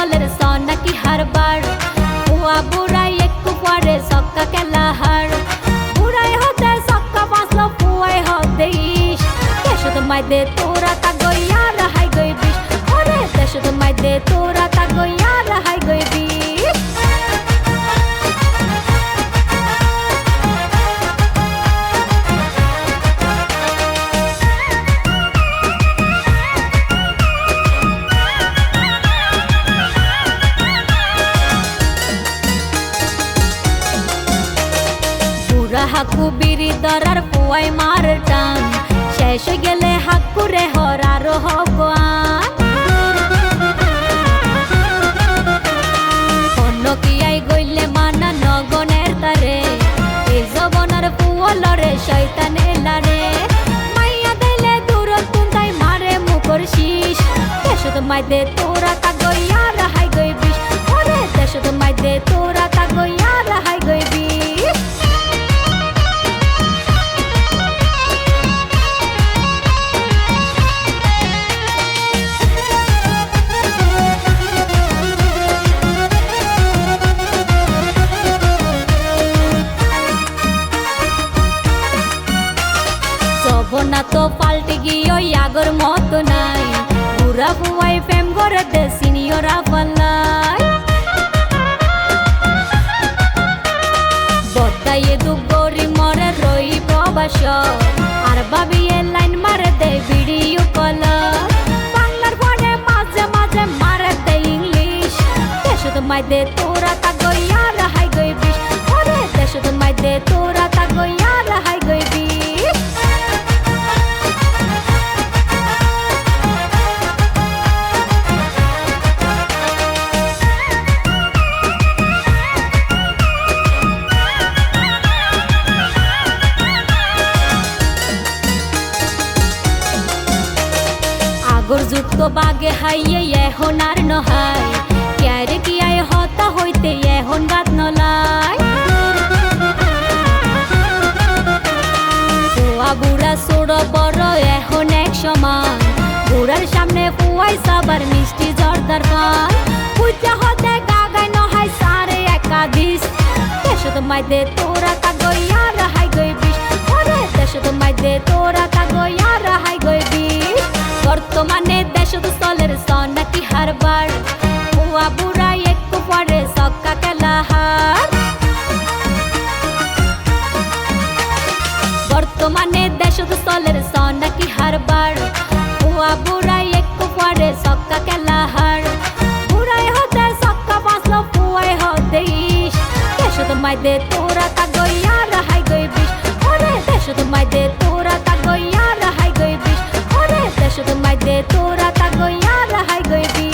স্থলের সন নাকি হারবার বুয়া বুড়াই একটু পরে সক্কা খেলা হার বুড়াই হতে সক্কা বাঁচলো বুয়াই হতে ইস দেশত মাইদে তোরা তা গইয়া রাহাই গই বিষ ওরে দেশত মাইদে তোরা তা গইয়া রাহাই গই বিষ হাকু বিড়ি দরার পুয়াই মার টান শেষ হয়ে গেলে হাকুরে হরার হবান অন্য কিয়াই গইলে মানা নগনের তারে এই জবনার পুয়লরে শয়তানে লারে মাইয়া দিলে দূর তুন্দাই মারে মুখর শীষ দেশত মাইদে তোরা তা গইয়া রাহাই গই বিষ ওরে দেশত মাইদে তোরা তা গইয়া রাহাই গই বিষ না তো পাল্টে গিয়ে আগর মতো নাই পুরা বুয়াই প্রেম করে দে সিনিয়রা পাল্লাই বদাইয়ে দু গরি মরে রই প্রবাস আর ভাবি এ লাইন মারে দে ভিডিও কল বাংলার পরে মাঝে মাঝে মারে দে ইংলিশ দেশত মাইদে তোরা তা গইয়া রাহাই গই বিষ ওরে দেশত মাইদে তোরা তা গইয়া রাহাই গই বিষ আগর যুক্ত বাগে হাইয়ে এখন আর নহাই ক্যারে কিয়ায় হতা হইতে এখন গাত নলাই পুয়া বুড়া ছোড় বড় এখন এক সমান বুড়ার সামনে পুয়াই সাবার মিষ্টি জর্দার পান পূজা হতে গাগাই নহাই সারে একাদিস দেশত মাইদে তোরা তা গইয়া রাহাই গই বিষ ওরে দেশত মাইদে তোরা তা গইয়া রাহাই গই বিষ বর্তমানে দেশত স্থলের সন নাকি হারবার বুয়া বুড়াই একটু পরে সক্কা খেলা হার বর্তমানে দেশত স্থলের সন নাকি হারবার বুয়া বুড়াই একটু পরে সক্কা খেলা হার বুড়াই হতে সক্কা বাঁচলো বুয়াই হতে ইস দেশত মাইদে তোরা তা গইয়া রাহাই গই বিষ ওরে দেশত মাইদে তোরা তা গইয়া রাহাই গই বিষ ওরে দেশত মাইদে তোরা তা গইয়া রাহাই গই বিষ